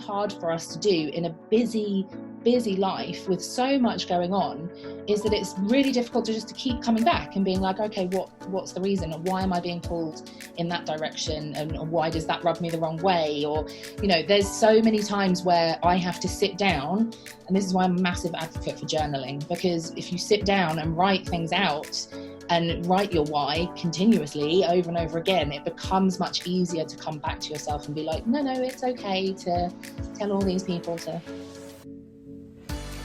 hard for us to do in a busy life with so much going on, is that it's really difficult to keep coming back and being like, okay, what's the reason? Why am I being pulled in that direction? And why does that rub me the wrong way? Or, you know, there's so many times where I have to sit down, and this is why I'm a massive advocate for journaling, because if you sit down and write things out and write your why continuously over and over again, it becomes much easier to come back to yourself and be like, no, it's okay to tell all these people to.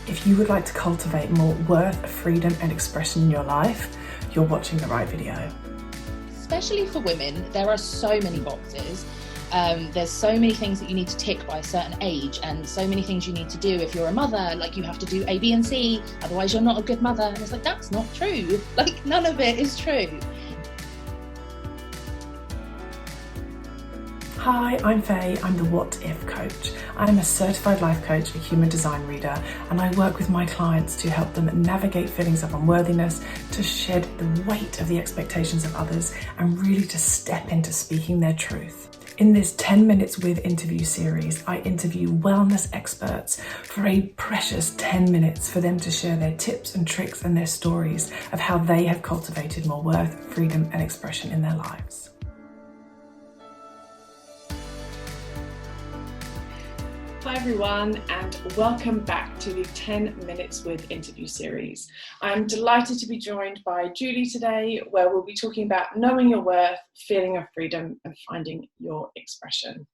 If you would like to cultivate more worth, freedom and expression in your life, you're watching the right video. Especially for women, there are so many boxes. There's so many things that you need to tick by a certain age, and so many things you need to do. If you're a mother, like, you have to do A, B and C, otherwise you're not a good mother. And it's like, that's not true. Like, none of it is true. Hi, I'm Faye. I'm the What If Coach. I'm a certified life coach, a human design reader, and I work with my clients to help them navigate feelings of unworthiness, to shed the weight of the expectations of others, and really to step into speaking their truth. In this 10 Minutes With interview series, I interview wellness experts for a precious 10 minutes for them to share their tips and tricks and their stories of how they have cultivated more worth, freedom and expression in their lives. Hi everyone, and welcome back to the 10 Minutes With interview series. I'm delighted to be joined by Julie today, where we'll be talking about knowing your worth, feeling of freedom and finding your expression.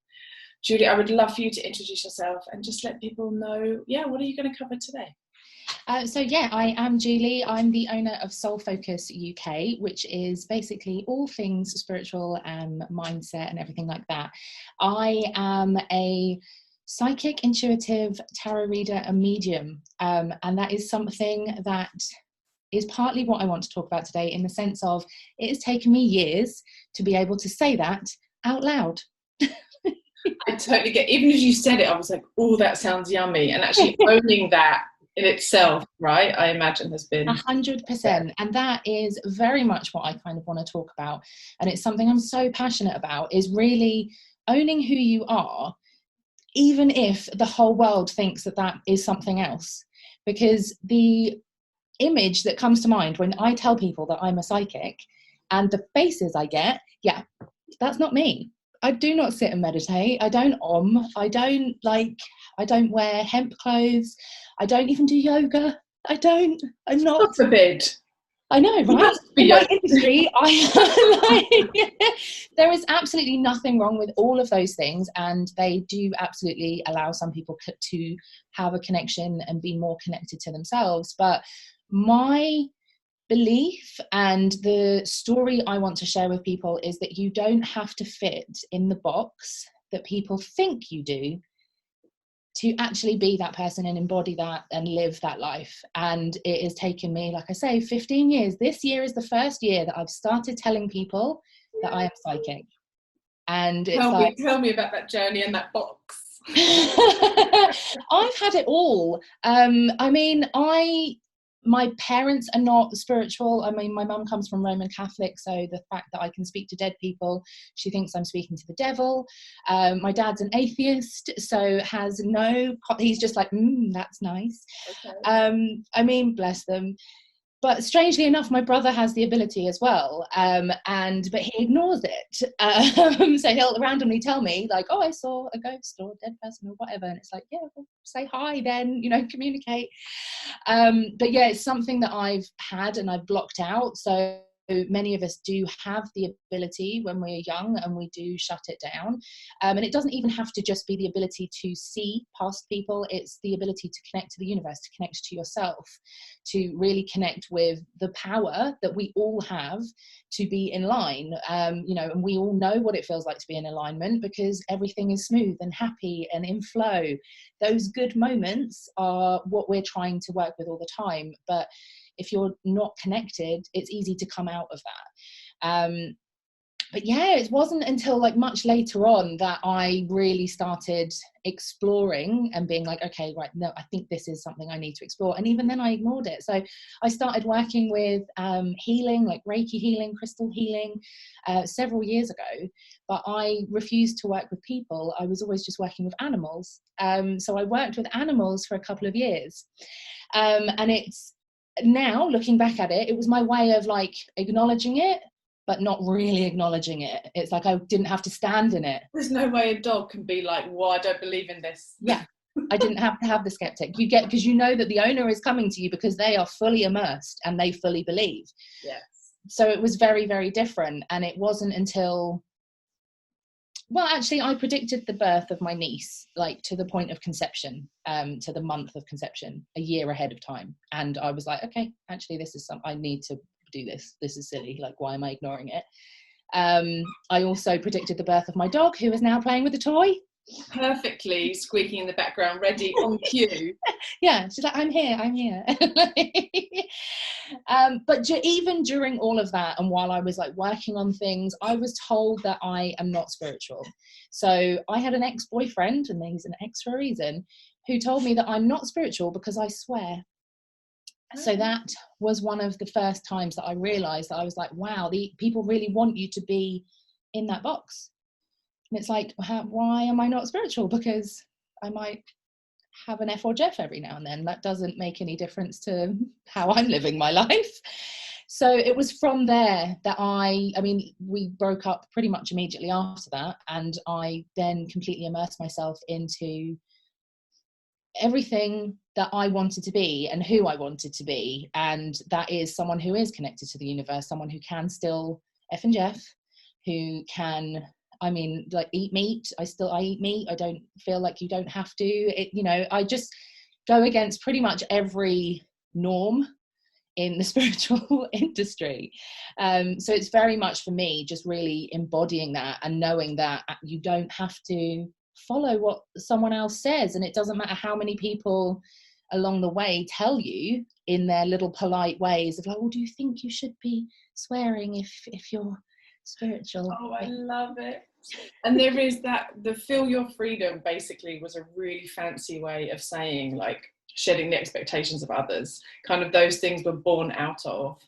Julie, I would love for you to introduce yourself and just let people know, what are you going to cover today? I am Julie. I'm the owner of Soul Focus UK, which is basically all things spiritual and mindset and everything like that. I am a psychic, intuitive, tarot reader and medium, and that is something that is partly what I want to talk about today, in the sense of it has taken me years to be able to say that out loud. I totally get, even as you said it, I was like, oh, that sounds yummy. And actually owning that in itself, right, I imagine has been 100%. And that is very much what I kind of want to talk about. And it's something I'm so passionate about, is really owning who you are, even if the whole world thinks that that is something else. Because the image that comes to mind when I tell people that I'm a psychic, and the faces I get, that's not me. I do not sit and meditate. I don't I don't wear hemp clothes. I don't even do yoga. I'm not. God forbid. I know, right? In my industry, there is absolutely nothing wrong with all of those things, and they do absolutely allow some people to have a connection and be more connected to themselves. But my belief and the story I want to share with people is that you don't have to fit in the box that people think you do to actually be that person and embody that and live that life. And it has taken me, like I say, 15 years. This year is the first year that I've started telling people that I am psychic. And it's tell me about that journey and that box. I've had it all. My parents are not spiritual. I mean, my mum comes from Roman Catholic, so the fact that I can speak to dead people, she thinks I'm speaking to the devil. My dad's an atheist, so he's just like, that's nice. Okay. Bless them. But strangely enough, my brother has the ability as well, but he ignores it. So he'll randomly tell me, like, oh, I saw a ghost or a dead person or whatever. And it's like, well, say hi then, communicate. But it's something that I've had and I've blocked out. So many of us do have the ability when we're young, and we do shut it down. And it doesn't even have to just be the ability to see past people. It's the ability to connect to the universe, to connect to yourself, to really connect with the power that we all have to be in line. And we all know what it feels like to be in alignment, because everything is smooth and happy and in flow. Those good moments are what we're trying to work with all the time. But if you're not connected, it's easy to come out of that. but yeah, it wasn't until like much later on that I really started exploring and being like, okay, right, no, I think this is something I need to explore. And even then I ignored it. So I started working with healing, like Reiki healing, crystal healing, several years ago, but I refused to work with people. I was always just working with animals. So I worked with animals for a couple of years. And it's now looking back at it, it was my way of like acknowledging it, but not really acknowledging it. It's like I didn't have to stand in it. There's no way a dog can be like, well, I don't believe in this. Yeah, I didn't have to have the skeptic. You get, because you know that the owner is coming to you because they are fully immersed and they fully believe. Yes. So it was very, very different. And it wasn't until, well, actually, I predicted the birth of my niece, like to the point of conception, to the month of conception, a year ahead of time. And I was like, okay, actually, this is something I need to do. This is silly. Like, why am I ignoring it? I also predicted the birth of my dog, who is now playing with a toy. Perfectly squeaking in the background, ready on cue. Yeah, she's like, I'm here. But even during all of that, and while I was like working on things, I was told that I am not spiritual. So I had an ex-boyfriend, and he's an ex for a reason, who told me that I'm not spiritual because I swear. So that was one of the first times that I realized that I was like, wow, the people really want you to be in that box. And it's like, why am I not spiritual? Because I might have an F or Jeff every now and then. That doesn't make any difference to how I'm living my life. So it was from there that I mean, we broke up pretty much immediately after that. And I then completely immersed myself into everything that I wanted to be and who I wanted to be. And that is someone who is connected to the universe, someone who can still F and Jeff, who can, I mean, like eat meat. I eat meat. I don't feel like you don't have to. I just go against pretty much every norm in the spiritual industry. So it's very much for me just really embodying that and knowing that you don't have to follow what someone else says, and it doesn't matter how many people along the way tell you in their little polite ways of like, well, do you think you should be swearing if you're spiritual? Oh, I love it. And there is that, the feel your freedom basically was a really fancy way of saying like shedding the expectations of others. Kind of those things were born out of,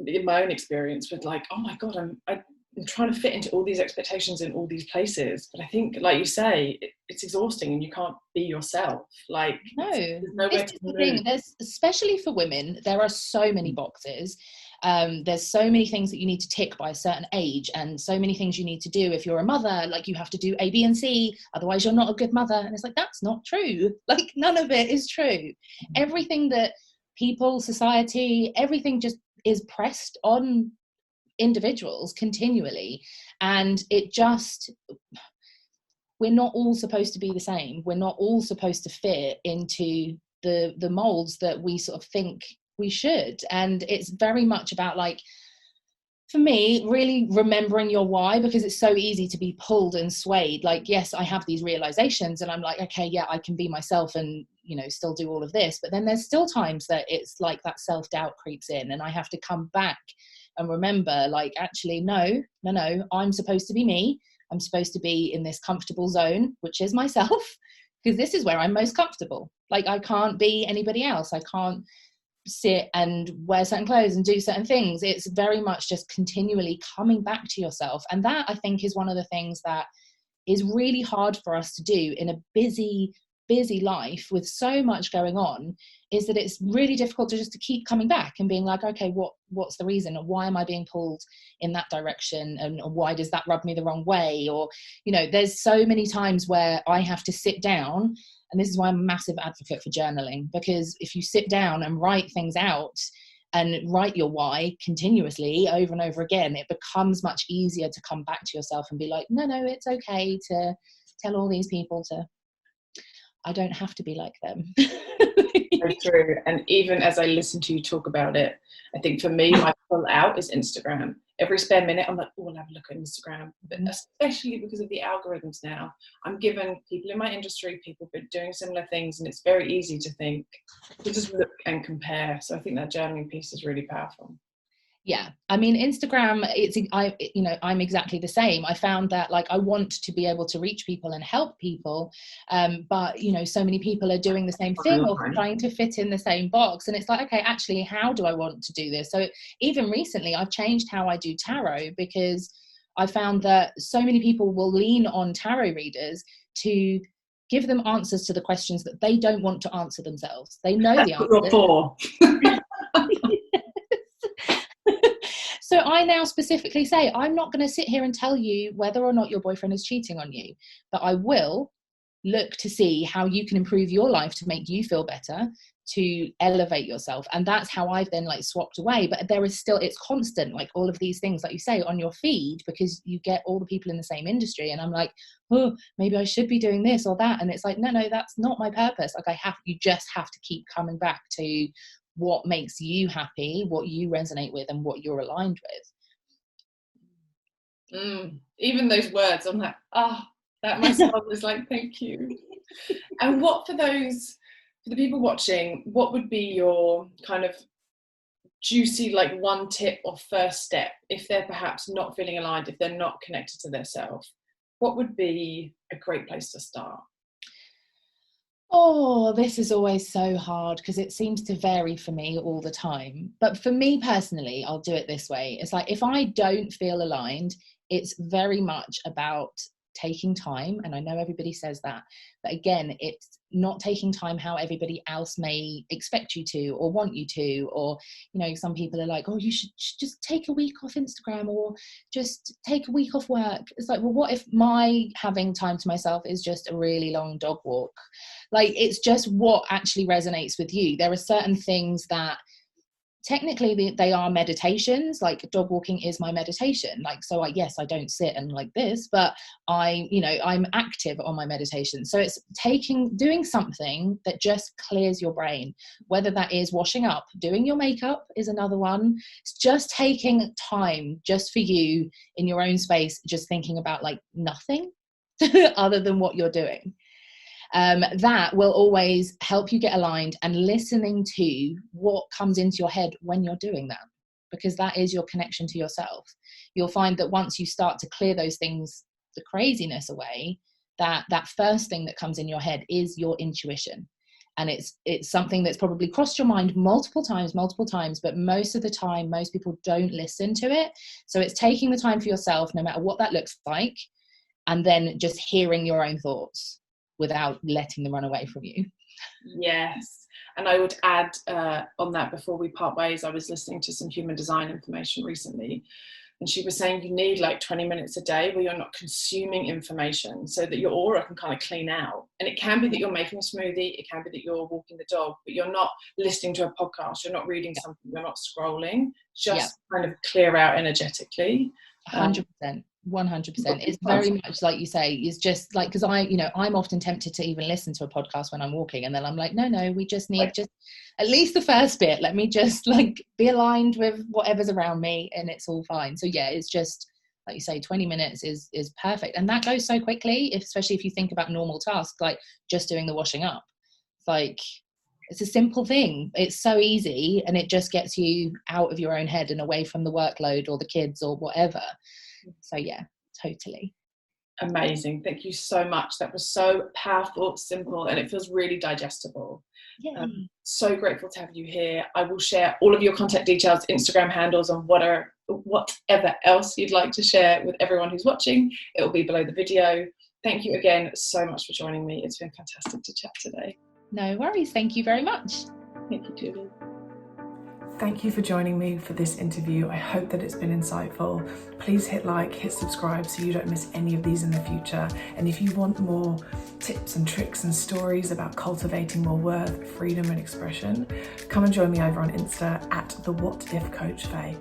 in my own experience, with like, oh my God, I'm trying to fit into all these expectations in all these places. But I think, like you say, it's exhausting and you can't be yourself. Like, no, there's nowhere to move. Thing. There's, especially for women, there are so many boxes. There's so many things that you need to tick by a certain age, and so many things you need to do. If you're a mother, like you have to do A, B, and C, otherwise you're not a good mother. And it's like, that's not true. Like, none of it is true. Everything that people, society, everything just is pressed on individuals continually, and it just, we're not all supposed to be the same. We're not all supposed to fit into the molds that we sort of think we should. And it's very much about, like, for me, really remembering your why, because it's so easy to be pulled and swayed. Like, yes, I have these realizations and I'm like, okay, yeah, I can be myself and, still do all of this. But then there's still times that it's like that self-doubt creeps in and I have to come back and remember, like, actually, no, I'm supposed to be me. I'm supposed to be in this comfortable zone, which is myself, because this is where I'm most comfortable. Like, I can't be anybody else. I can't sit and wear certain clothes and do certain things. It's very much just continually coming back to yourself. And that, I think, is one of the things that is really hard for us to do in a busy life with so much going on, is that it's really difficult to keep coming back and being like, okay, what's the reason? Or why am I being pulled in that direction? And why does that rub me the wrong way? Or, there's so many times where I have to sit down, and this is why I'm a massive advocate for journaling, because if you sit down and write things out and write your why continuously over and over again, it becomes much easier to come back to yourself and be like, no, it's okay to tell all these people I don't have to be like them. So true. And even as I listen to you talk about it, I think for me, my pull out is Instagram. Every spare minute, I'm like, oh, I'll have a look at Instagram. But especially because of the algorithms now, I'm given people in my industry, people have been doing similar things, and it's very easy to think, to just look and compare. So I think that journaling piece is really powerful. Yeah, I mean, Instagram, I'm exactly the same. I found that like I want to be able to reach people and help people, but so many people are doing the same thing or trying to fit in the same box, and it's like, okay, actually, how do I want to do this? So even recently, I've changed how I do tarot, because I found that so many people will lean on tarot readers to give them answers to the questions that they don't want to answer themselves. They know the answer. So I now specifically say, I'm not going to sit here and tell you whether or not your boyfriend is cheating on you, but I will look to see how you can improve your life to make you feel better, to elevate yourself. And that's how I've then like swapped away. But there is still, it's constant, like all of these things, like you say, on your feed, because you get all the people in the same industry. And I'm like, oh, maybe I should be doing this or that. And it's like, no, that's not my purpose. Like you just have to keep coming back to what makes you happy, what you resonate with, and what you're aligned with. Even those words, I'm like, that myself is like, thank you. And what for the people watching, what would be your kind of juicy, like one tip or first step if they're perhaps not feeling aligned, if they're not connected to their self? What would be a great place to start? Oh, this is always so hard because it seems to vary for me all the time. But for me personally, I'll do it this way. It's like, if I don't feel aligned, it's very much about taking time. And I know everybody says that, but again, it's not taking time how everybody else may expect you to or want you to. Or, some people are like, oh, you should just take a week off Instagram, or just take a week off work. It's like, well, what if my having time to myself is just a really long dog walk? Like, it's just what actually resonates with you. There are certain things that technically they are meditations. Like dog walking is my meditation. Like, so yes, I don't sit and like this, but I'm active on my meditation. So it's doing something that just clears your brain, whether that is washing up, doing your makeup is another one. It's just taking time just for you in your own space, just thinking about like nothing other than what you're doing. That will always help you get aligned, and listening to what comes into your head when you're doing that, because that is your connection to yourself. You'll find that once you start to clear those things, the craziness away, that first thing that comes in your head is your intuition. And it's something that's probably crossed your mind multiple times, but most of the time, most people don't listen to it. So it's taking the time for yourself, no matter what that looks like, and then just hearing your own thoughts without letting them run away from you. Yes. And I would add on that, before we part ways, I was listening to some human design information recently, and she was saying you need like 20 minutes a day where you're not consuming information, so that your aura can kind of clean out. And it can be that you're making a smoothie, it can be that you're walking the dog, but you're not listening to a podcast, you're not reading something, you're not scrolling, just kind of clear out energetically. 100%. 100%. It's very much like you say, it's just like, because I'm often tempted to even listen to a podcast when I'm walking, and then I'm like, no, we just need just at least the first bit. Let me just like be aligned with whatever's around me, and it's all fine. So yeah, it's just like you say, 20 minutes is perfect, and that goes so quickly, especially if you think about normal tasks like just doing the washing up. It's like, it's a simple thing. It's so easy, and it just gets you out of your own head and away from the workload or the kids or whatever. So yeah, totally. Amazing. Thank you so much. That was so powerful, simple, and it feels really digestible. So grateful to have you here. I will share all of your contact details, Instagram handles, and whatever else you'd like to share with everyone who's watching. It will be below the video. Thank you again so much for joining me. It's been fantastic to chat today. No worries. Thank you very much. Thank you, Julie. Thank you for joining me for this interview. I hope that it's been insightful. Please hit like, hit subscribe so you don't miss any of these in the future. And if you want more tips and tricks and stories about cultivating more worth, freedom and expression, come and join me over on Insta at the What If Coach Faye.